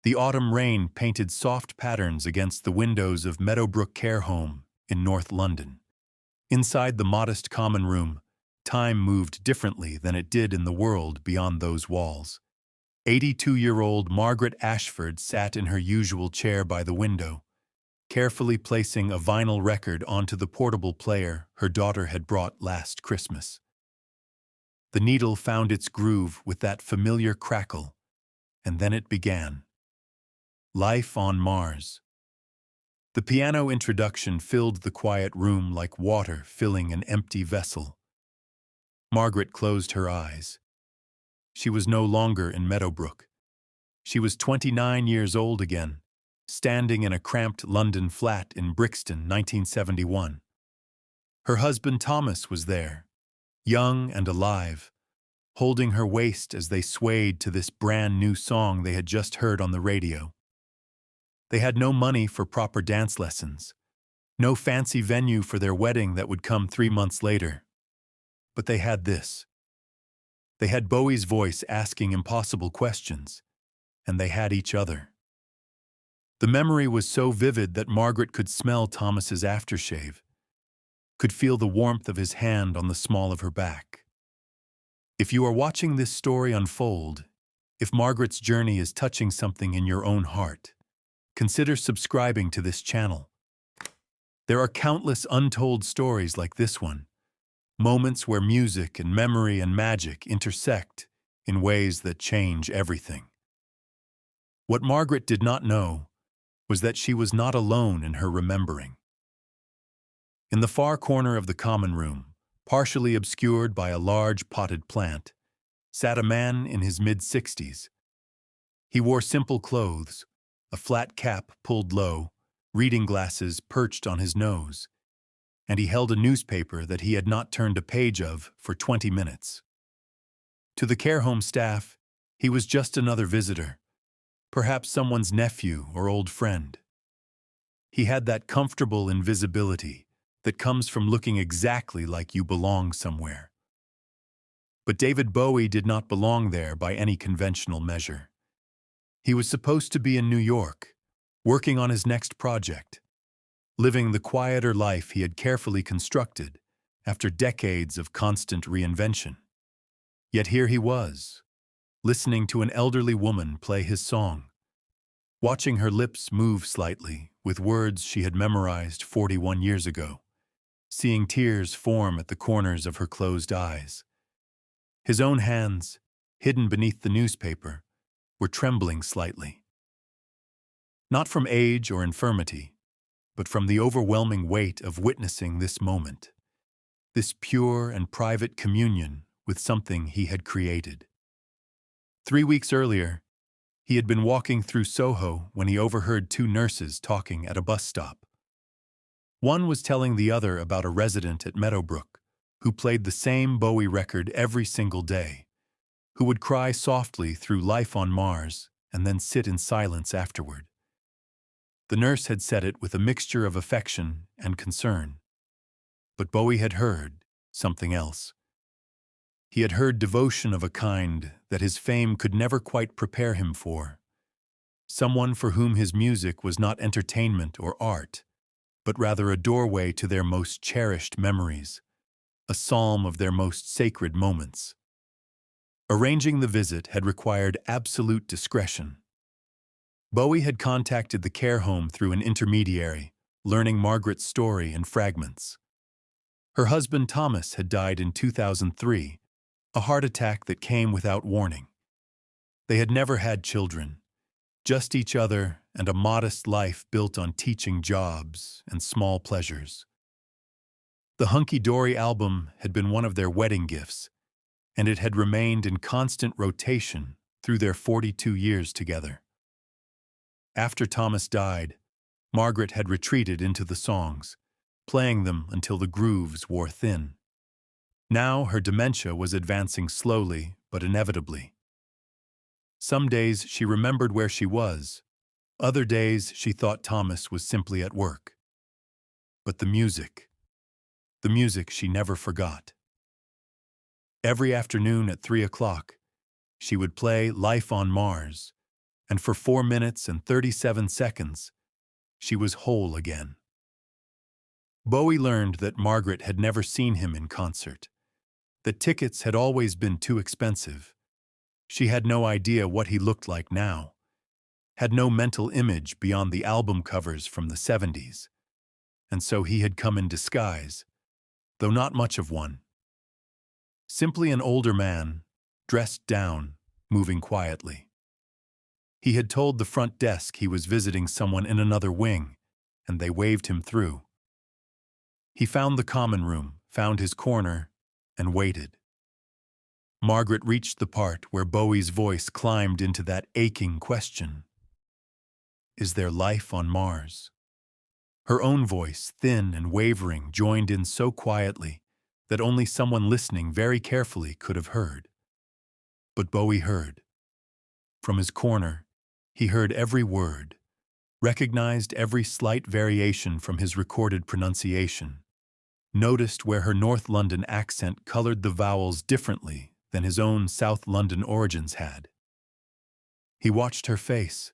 The autumn rain painted soft patterns against the windows of Meadowbrook Care Home in North London. Inside the modest common room, time moved differently than it did in the world beyond those walls. 82-year-old Margaret Ashford sat in her usual chair by the window, carefully placing a vinyl record onto the portable player her daughter had brought last Christmas. The needle found its groove with that familiar crackle, and then it began. Life on Mars. The piano introduction filled the quiet room like water filling an empty vessel. Margaret closed her eyes. She was no longer in Meadowbrook. She was 29 years old again, standing in a cramped London flat in Brixton, 1971. Her husband Thomas was there, young and alive, holding her waist as they swayed to this brand new song they had just heard on the radio. They had no money for proper dance lessons, no fancy venue for their wedding that would come 3 months later. But they had this. They had Bowie's voice asking impossible questions, and they had each other. The memory was so vivid that Margaret could smell Thomas's aftershave, could feel the warmth of his hand on the small of her back. If you are watching this story unfold, if Margaret's journey is touching something in your own heart, consider subscribing to this channel. There are countless untold stories like this one, moments where music and memory and magic intersect in ways that change everything. What Margaret did not know was that she was not alone in her remembering. In the far corner of the common room, partially obscured by a large potted plant, sat a man in his mid-60s. He wore simple clothes, a flat cap pulled low, reading glasses perched on his nose, and he held a newspaper that he had not turned a page of for 20 minutes. To the care home staff, he was just another visitor, perhaps someone's nephew or old friend. He had that comfortable invisibility that comes from looking exactly like you belong somewhere. But David Bowie did not belong there by any conventional measure. He was supposed to be in New York, working on his next project, living the quieter life he had carefully constructed after decades of constant reinvention. Yet here he was, listening to an elderly woman play his song, watching her lips move slightly with words she had memorized 41 years ago, seeing tears form at the corners of her closed eyes. His own hands, hidden beneath the newspaper, were trembling slightly. Not from age or infirmity, but from the overwhelming weight of witnessing this moment, this pure and private communion with something he had created. 3 weeks earlier, he had been walking through Soho when he overheard 2 nurses talking at a bus stop. One was telling the other about a resident at Meadowbrook who played the same Bowie record every single day, who would cry softly through Life on Mars and then sit in silence afterward. The nurse had said it with a mixture of affection and concern. But Bowie had heard something else. He had heard devotion of a kind that his fame could never quite prepare him for. Someone for whom his music was not entertainment or art, but rather a doorway to their most cherished memories, a psalm of their most sacred moments. Arranging the visit had required absolute discretion. Bowie had contacted the care home through an intermediary, learning Margaret's story in fragments. Her husband Thomas had died in 2003, a heart attack that came without warning. They had never had children, just each other and a modest life built on teaching jobs and small pleasures. The Hunky Dory album had been one of their wedding gifts, and it had remained in constant rotation through their 42 years together. After Thomas died, Margaret had retreated into the songs, playing them until the grooves wore thin. Now her dementia was advancing slowly but inevitably. Some days she remembered where she was. Other days she thought Thomas was simply at work. But the music she never forgot. Every afternoon at 3 o'clock, she would play Life on Mars, and for 4 minutes and 37 seconds, she was whole again. Bowie learned that Margaret had never seen him in concert, that tickets had always been too expensive. She had no idea what he looked like now, had no mental image beyond the album covers from the 70s, and so he had come in disguise, though not much of one. Simply an older man, dressed down, moving quietly. He had told the front desk he was visiting someone in another wing, and they waved him through. He found the common room, found his corner, and waited. Margaret reached the part where Bowie's voice climbed into that aching question. Is there life on Mars? Her own voice, thin and wavering, joined in so quietly that only someone listening very carefully could have heard. But Bowie heard. From his corner, he heard every word, recognized every slight variation from his recorded pronunciation, noticed where her North London accent colored the vowels differently than his own South London origins had. He watched her face,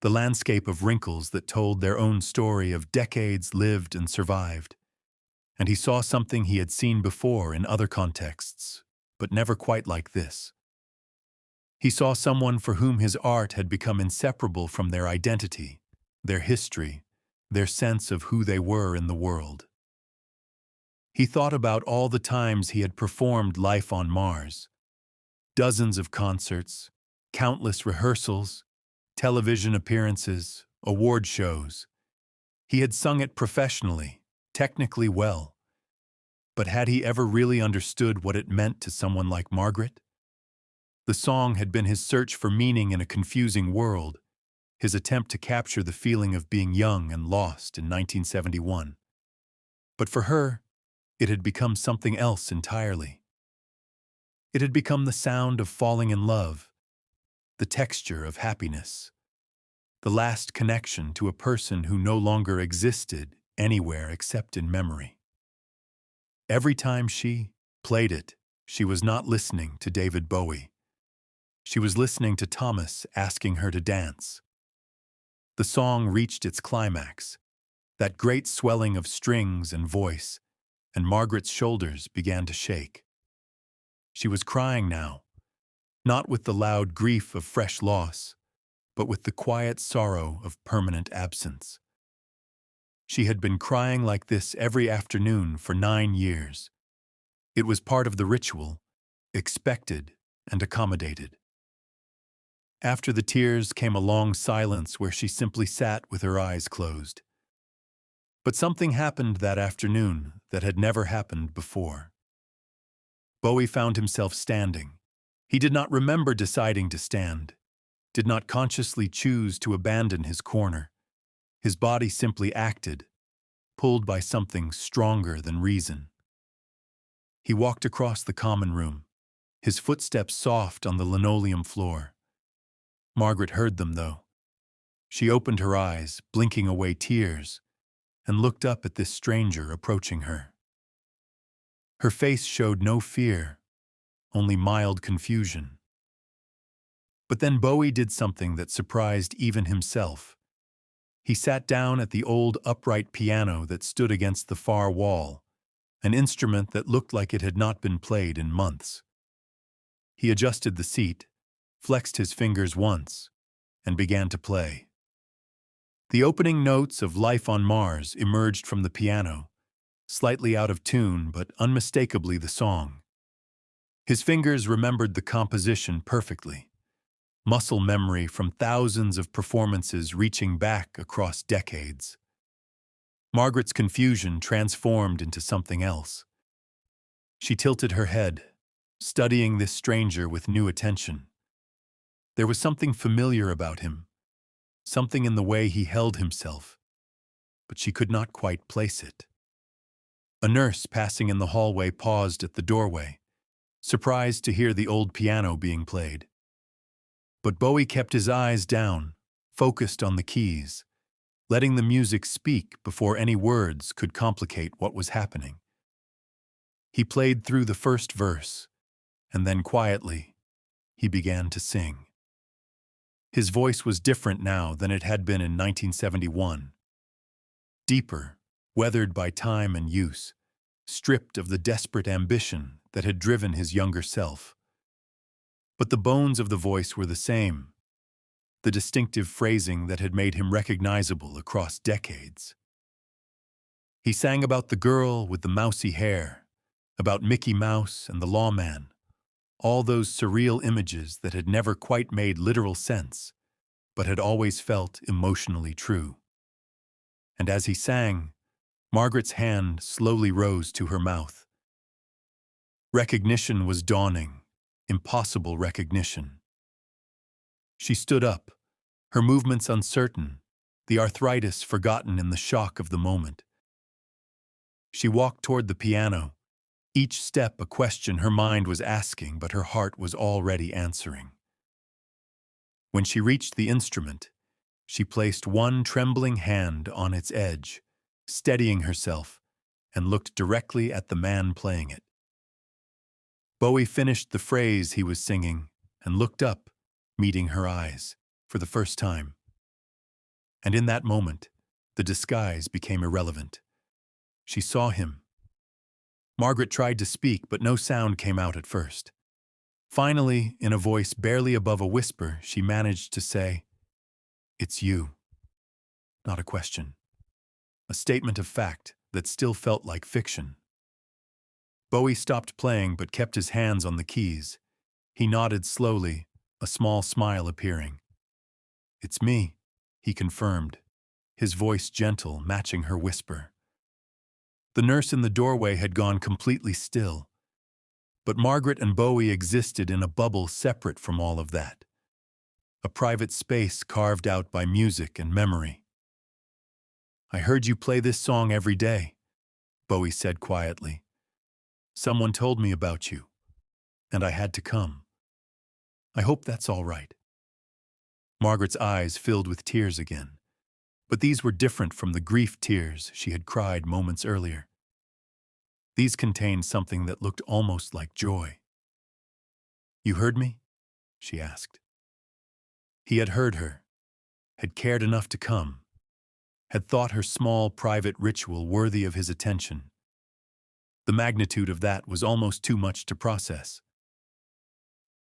the landscape of wrinkles that told their own story of decades lived and survived, and he saw something he had seen before in other contexts, but never quite like this. He saw someone for whom his art had become inseparable from their identity, their history, their sense of who they were in the world. He thought about all the times he had performed Life on Mars. Dozens of concerts, countless rehearsals, television appearances, award shows. He had sung it professionally, technically well. But had he ever really understood what it meant to someone like Margaret? The song had been his search for meaning in a confusing world, his attempt to capture the feeling of being young and lost in 1971. But for her, it had become something else entirely. It had become the sound of falling in love, the texture of happiness, the last connection to a person who no longer existed anywhere except in memory. Every time she played it, she was not listening to David Bowie. She was listening to Thomas asking her to dance. The song reached its climax, that great swelling of strings and voice, and Margaret's shoulders began to shake. She was crying now, not with the loud grief of fresh loss, but with the quiet sorrow of permanent absence. She had been crying like this every afternoon for 9 years. It was part of the ritual, expected and accommodated. After the tears came a long silence where she simply sat with her eyes closed. But something happened that afternoon that had never happened before. Bowie found himself standing. He did not remember deciding to stand, did not consciously choose to abandon his corner. His body simply acted, pulled by something stronger than reason. He walked across the common room, his footsteps soft on the linoleum floor. Margaret heard them, though. She opened her eyes, blinking away tears, and looked up at this stranger approaching her. Her face showed no fear, only mild confusion. But then Bowie did something that surprised even himself. He sat down at the old upright piano that stood against the far wall, an instrument that looked like it had not been played in months. He adjusted the seat, flexed his fingers once, and began to play. The opening notes of Life on Mars emerged from the piano, slightly out of tune but unmistakably the song. His fingers remembered the composition perfectly, muscle memory from thousands of performances reaching back across decades. Margaret's confusion transformed into something else. She tilted her head, studying this stranger with new attention. There was something familiar about him, something in the way he held himself, but she could not quite place it. A nurse passing in the hallway paused at the doorway, surprised to hear the old piano being played. But Bowie kept his eyes down, focused on the keys, letting the music speak before any words could complicate what was happening. He played through the first verse, and then quietly, he began to sing. His voice was different now than it had been in 1971. Deeper, weathered by time and use, stripped of the desperate ambition that had driven his younger self. But the bones of the voice were the same, the distinctive phrasing that had made him recognizable across decades. He sang about the girl with the mousy hair, about Mickey Mouse and the lawman, all those surreal images that had never quite made literal sense, but had always felt emotionally true. And as he sang, Margaret's hand slowly rose to her mouth. Recognition was dawning, impossible recognition. She stood up, her movements uncertain, the arthritis forgotten in the shock of the moment. She walked toward the piano, each step a question her mind was asking but her heart was already answering. When she reached the instrument, she placed one trembling hand on its edge, steadying herself, and looked directly at the man playing it. Bowie finished the phrase he was singing and looked up, meeting her eyes, for the first time. And in that moment, the disguise became irrelevant. She saw him. Margaret tried to speak, but no sound came out at first. Finally, in a voice barely above a whisper, she managed to say, "It's you." Not a question. A statement of fact that still felt like fiction. Bowie stopped playing but kept his hands on the keys. He nodded slowly, a small smile appearing. "It's me," he confirmed, his voice gentle, matching her whisper. The nurse in the doorway had gone completely still, but Margaret and Bowie existed in a bubble separate from all of that. A private space carved out by music and memory. "I heard you play this song every day," Bowie said quietly. "Someone told me about you, and I had to come. I hope that's all right." Margaret's eyes filled with tears again, but these were different from the grief tears she had cried moments earlier. These contained something that looked almost like joy. "You heard me?" she asked. He had heard her, had cared enough to come, had thought her small private ritual worthy of his attention. The magnitude of that was almost too much to process.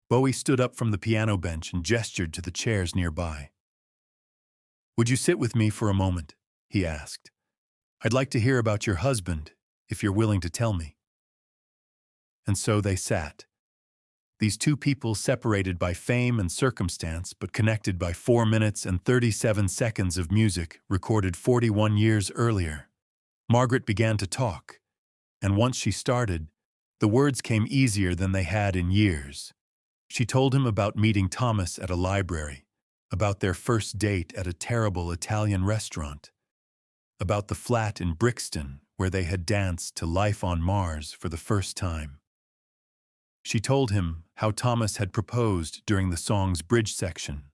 Bowie stood up from the piano bench and gestured to the chairs nearby. "Would you sit with me for a moment?" he asked. "I'd like to hear about your husband, if you're willing to tell me." And so they sat. These two people separated by fame and circumstance, but connected by 4 minutes and 37 seconds of music recorded 41 years earlier. Margaret began to talk, and once she started, the words came easier than they had in years. She told him about meeting Thomas at a library, about their first date at a terrible Italian restaurant, about the flat in Brixton where they had danced to Life on Mars for the first time. She told him how Thomas had proposed during the song's bridge section,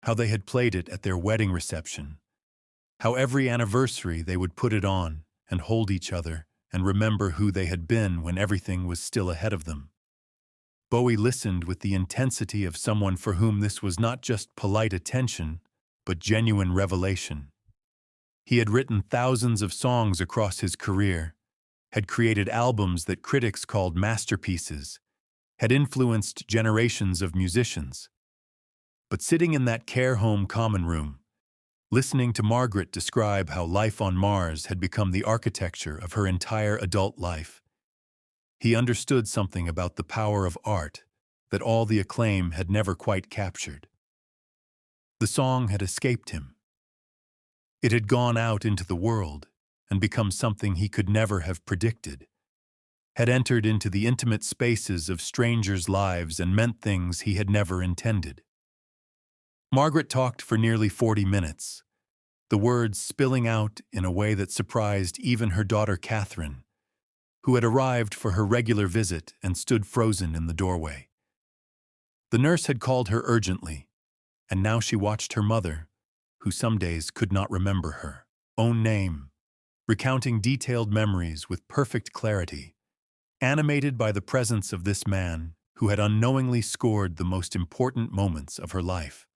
how they had played it at their wedding reception, how every anniversary they would put it on and hold each other and remember who they had been when everything was still ahead of them. Bowie listened with the intensity of someone for whom this was not just polite attention, but genuine revelation. He had written thousands of songs across his career, had created albums that critics called masterpieces, had influenced generations of musicians. But sitting in that care home common room, listening to Margaret describe how life on Mars had become the architecture of her entire adult life, he understood something about the power of art that all the acclaim had never quite captured. The song had escaped him. It had gone out into the world and become something he could never have predicted, had entered into the intimate spaces of strangers' lives and meant things he had never intended. Margaret talked for nearly 40 minutes, the words spilling out in a way that surprised even her daughter Catherine, who had arrived for her regular visit and stood frozen in the doorway. The nurse had called her urgently, and now she watched her mother, who some days could not remember her own name, recounting detailed memories with perfect clarity, animated by the presence of this man who had unknowingly scored the most important moments of her life.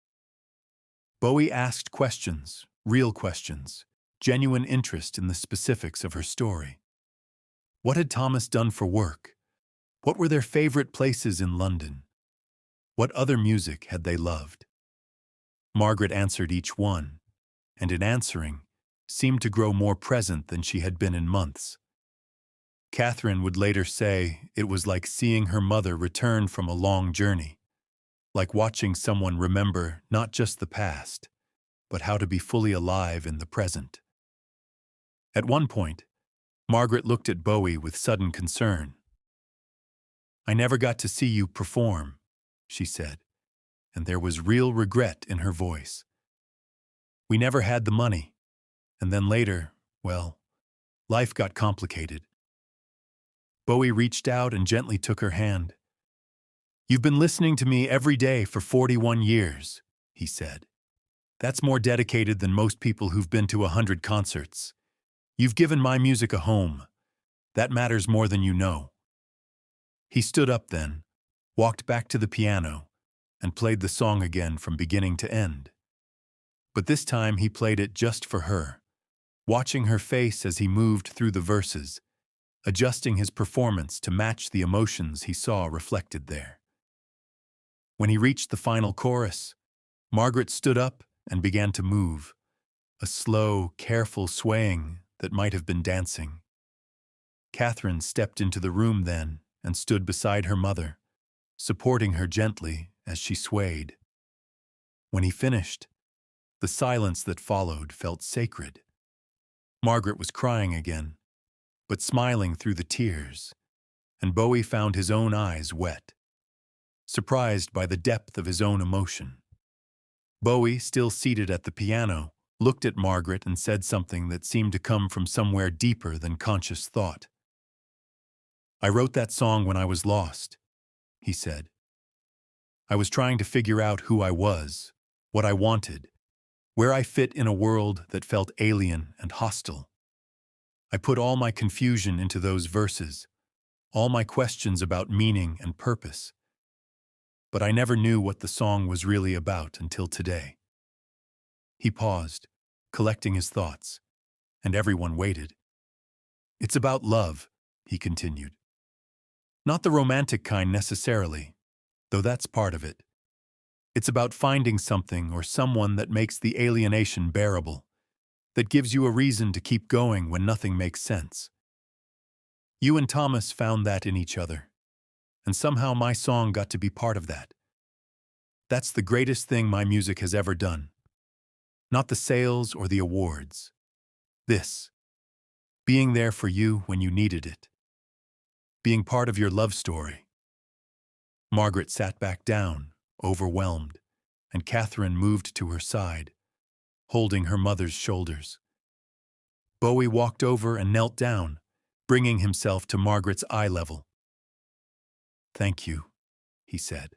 Bowie asked questions, real questions, genuine interest in the specifics of her story. What had Thomas done for work? What were their favorite places in London? What other music had they loved? Margaret answered each one, and in answering, seemed to grow more present than she had been in months. Catherine would later say it was like seeing her mother return from a long journey, like watching someone remember not just the past, but how to be fully alive in the present. At one point, Margaret looked at Bowie with sudden concern. "I never got to see you perform," she said, and there was real regret in her voice. "We never had the money, and then later, well, life got complicated." Bowie reached out and gently took her hand. "You've been listening to me every day for 41 years, he said. "That's more dedicated than most people who've been to 100 concerts. You've given my music a home. That matters more than you know." He stood up then, walked back to the piano, and played the song again from beginning to end. But this time he played it just for her, watching her face as he moved through the verses, adjusting his performance to match the emotions he saw reflected there. When he reached the final chorus, Margaret stood up and began to move, a slow, careful swaying that might have been dancing. Catherine stepped into the room then and stood beside her mother, supporting her gently as she swayed. When he finished, the silence that followed felt sacred. Margaret was crying again, but smiling through the tears, and Bowie found his own eyes wet, surprised by the depth of his own emotion. Bowie, still seated at the piano, looked at Margaret and said something that seemed to come from somewhere deeper than conscious thought. "I wrote that song when I was lost," he said. "I was trying to figure out who I was, what I wanted, where I fit in a world that felt alien and hostile. I put all my confusion into those verses, all my questions about meaning and purpose. But I never knew what the song was really about until today." He paused, collecting his thoughts, and everyone waited. "It's about love," he continued. "Not the romantic kind necessarily, though that's part of it. It's about finding something or someone that makes the alienation bearable, that gives you a reason to keep going when nothing makes sense. You and Thomas found that in each other, and somehow my song got to be part of that. That's the greatest thing my music has ever done. Not the sales or the awards. This. Being there for you when you needed it. Being part of your love story." Margaret sat back down, overwhelmed, and Catherine moved to her side, holding her mother's shoulders. Bowie walked over and knelt down, bringing himself to Margaret's eye level. "Thank you," he said,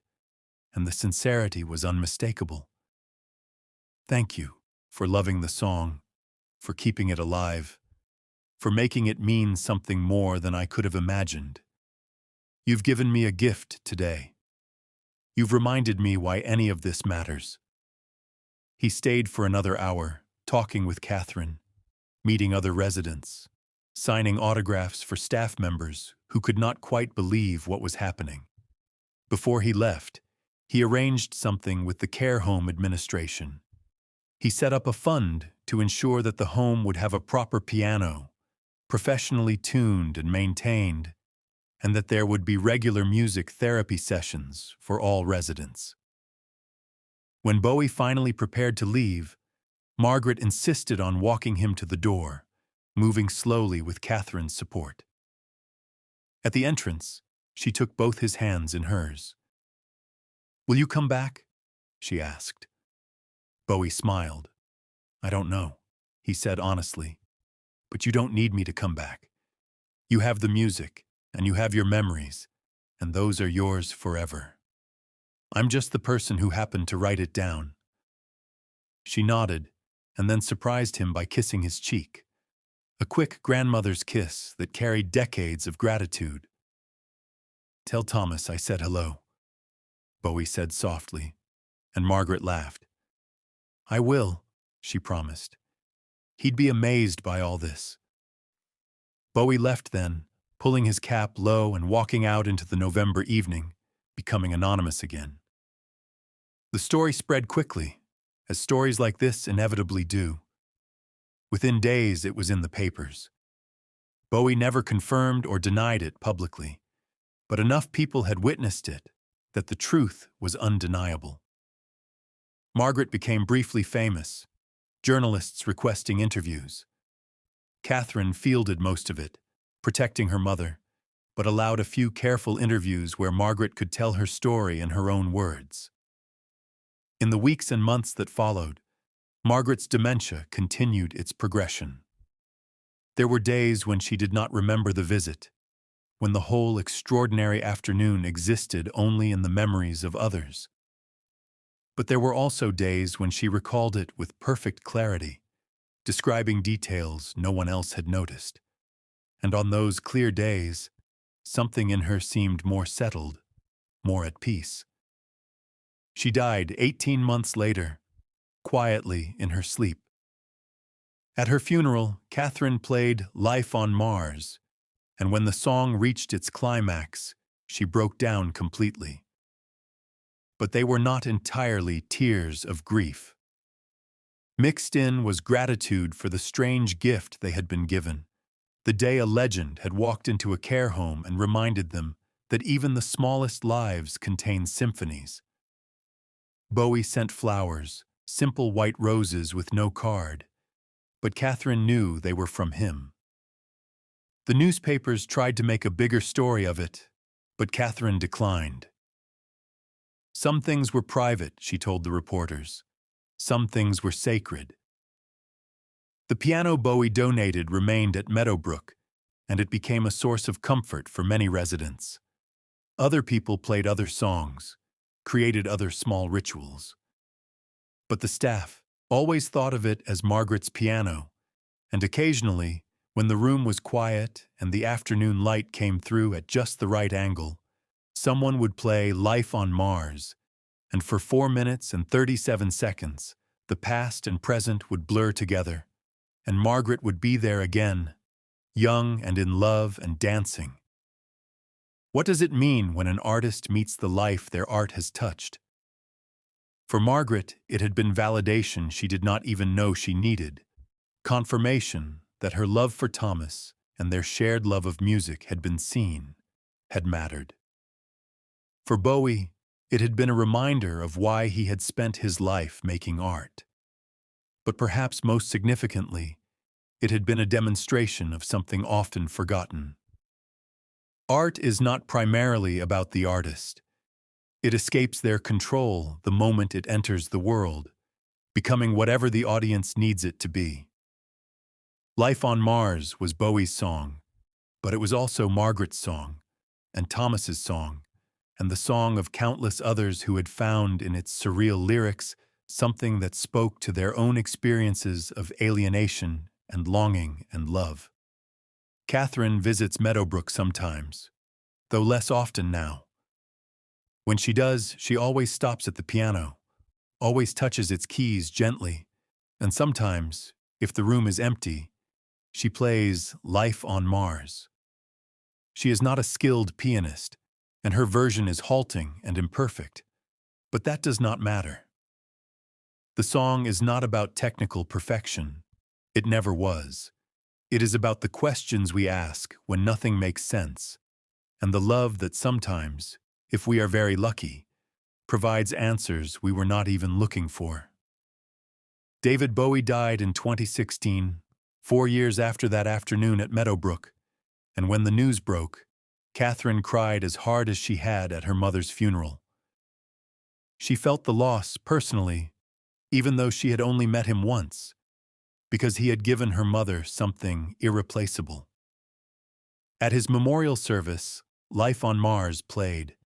and the sincerity was unmistakable. "Thank you for loving the song, for keeping it alive, for making it mean something more than I could have imagined. You've given me a gift today. You've reminded me why any of this matters." He stayed for another hour, talking with Catherine, meeting other residents, signing autographs for staff members who could not quite believe what was happening. Before he left, he arranged something with the care home administration. He set up a fund to ensure that the home would have a proper piano, professionally tuned and maintained, and that there would be regular music therapy sessions for all residents. When Bowie finally prepared to leave, Margaret insisted on walking him to the door, moving slowly with Catherine's support. At the entrance, she took both his hands in hers. "Will you come back?" she asked. Bowie smiled. "I don't know," he said honestly, "but you don't need me to come back. You have the music, and you have your memories, and those are yours forever. I'm just the person who happened to write it down." She nodded, and then surprised him by kissing his cheek, a quick grandmother's kiss that carried decades of gratitude. "Tell Thomas I said hello," Bowie said softly, and Margaret laughed. "I will," she promised. He'd be amazed by all this. Bowie left then, pulling his cap low and walking out into the November evening, becoming anonymous again. The story spread quickly, as stories like this inevitably do. Within days, it was in the papers. Bowie never confirmed or denied it publicly, but enough people had witnessed it that the truth was undeniable. Margaret became briefly famous, journalists requesting interviews. Catherine fielded most of it, protecting her mother, but allowed a few careful interviews where Margaret could tell her story in her own words. In the weeks and months that followed, Margaret's dementia continued its progression. There were days when she did not remember the visit, when the whole extraordinary afternoon existed only in the memories of others. But there were also days when she recalled it with perfect clarity, describing details no one else had noticed. And on those clear days, something in her seemed more settled, more at peace. She died 18 months later, quietly in her sleep. At her funeral, Catherine played "Life on Mars," and when the song reached its climax, she broke down completely. But they were not entirely tears of grief. Mixed in was gratitude for the strange gift they had been given, the day a legend had walked into a care home and reminded them that even the smallest lives contain symphonies. Bowie sent flowers, simple white roses with no card, but Catherine knew they were from him. The newspapers tried to make a bigger story of it, but Catherine declined. Some things were private, she told the reporters. Some things were sacred. The piano Bowie donated remained at Meadowbrook, and it became a source of comfort for many residents. Other people played other songs, created other small rituals. But the staff always thought of it as Margaret's piano, and occasionally, when the room was quiet and the afternoon light came through at just the right angle, someone would play "Life on Mars," and for 4 minutes and 37 seconds, the past and present would blur together, and Margaret would be there again, young and in love and dancing. What does it mean when an artist meets the life their art has touched? For Margaret, it had been validation she did not even know she needed, confirmation that her love for Thomas and their shared love of music had been seen, had mattered. For Bowie, it had been a reminder of why he had spent his life making art. But perhaps most significantly, it had been a demonstration of something often forgotten. Art is not primarily about the artist. It escapes their control the moment it enters the world, becoming whatever the audience needs it to be. "Life on Mars" was Bowie's song, but it was also Margaret's song, and Thomas's song, and the song of countless others who had found in its surreal lyrics something that spoke to their own experiences of alienation and longing and love. Catherine visits Meadowbrook sometimes, though less often now. When she does, she always stops at the piano, always touches its keys gently, and sometimes, if the room is empty, she plays "Life on Mars." She is not a skilled pianist, and her version is halting and imperfect, but that does not matter. The song is not about technical perfection. It never was. It is about the questions we ask when nothing makes sense, and the love that sometimes, if we are very lucky, provides answers we were not even looking for. David Bowie died in 2016, 4 years after that afternoon at Meadowbrook, and when the news broke, Catherine cried as hard as she had at her mother's funeral. She felt the loss personally, even though she had only met him once, because he had given her mother something irreplaceable. At his memorial service, "Life on Mars" played,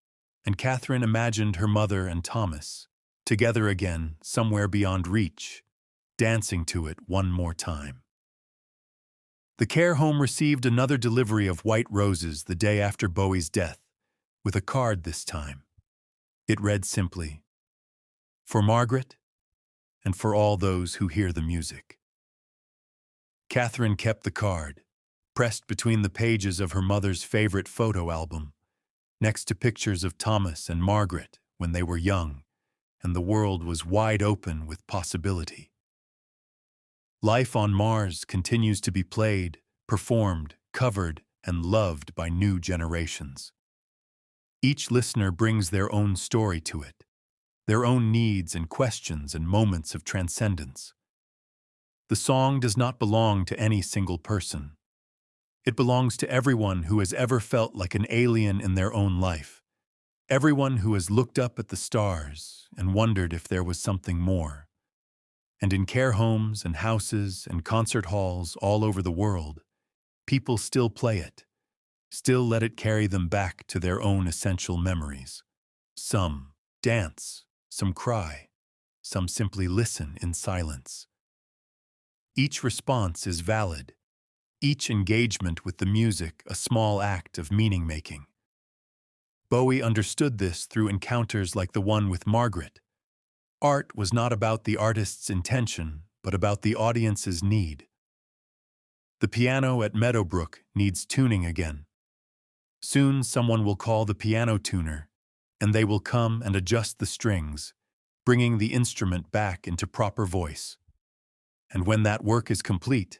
and Catherine imagined her mother and Thomas, together again somewhere beyond reach, dancing to it one more time. The care home received another delivery of white roses the day after Bowie's death, with a card this time. It read simply, "For Margaret, and for all those who hear the music. Catherine kept the card, pressed between the pages of her mother's favorite photo album, next to pictures of Thomas and Margaret when they were young, and the world was wide open with possibility. Life on Mars continues to be played, performed, covered, and loved by new generations. Each listener brings their own story to it, their own needs and questions and moments of transcendence. The song does not belong to any single person. It belongs to everyone who has ever felt like an alien in their own life, everyone who has looked up at the stars and wondered if there was something more. And in care homes and houses and concert halls all over the world, people still play it, still let it carry them back to their own essential memories. Some dance, some cry, some simply listen in silence. Each response is valid, each engagement with the music a small act of meaning-making. Bowie understood this through encounters like the one with Margaret. Art was not about the artist's intention, but about the audience's need. The piano at Meadowbrook needs tuning again. Soon someone will call the piano tuner, and they will come and adjust the strings, bringing the instrument back into proper voice. And when that work is complete,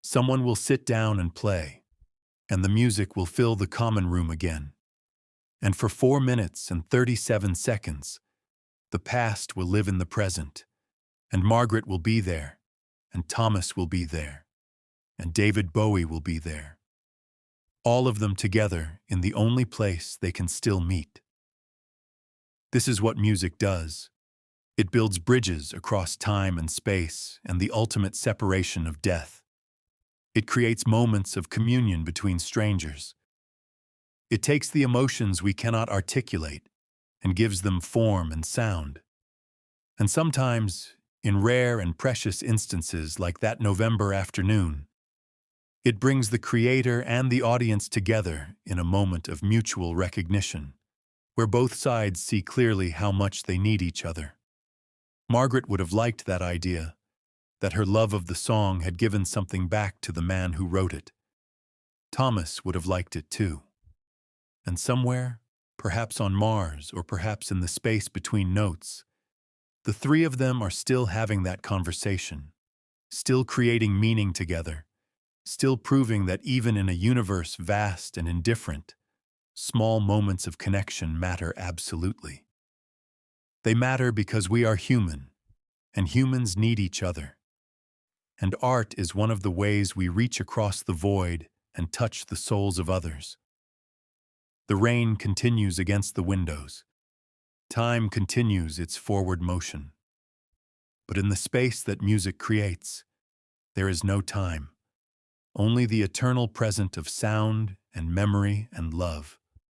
someone will sit down and play, and the music will fill the common room again. And for 4 minutes and 37 seconds, the past will live in the present, and Margaret will be there, and Thomas will be there, and David Bowie will be there. All of them together in the only place they can still meet. This is what music does. It builds bridges across time and space and the ultimate separation of death. It creates moments of communion between strangers. It takes the emotions we cannot articulate and gives them form and sound. And sometimes, in rare and precious instances like that November afternoon, it brings the creator and the audience together in a moment of mutual recognition, where both sides see clearly how much they need each other. Margaret would have liked that idea, that her love of the song had given something back to the man who wrote it. Thomas would have liked it too. And somewhere, perhaps on Mars or perhaps in the space between notes, the three of them are still having that conversation, still creating meaning together, still proving that even in a universe vast and indifferent, small moments of connection matter absolutely. They matter because we are human, and humans need each other. And art is one of the ways we reach across the void and touch the souls of others. The rain continues against the windows. Time continues its forward motion. But in the space that music creates, there is no time, only the eternal present of sound and memory and love.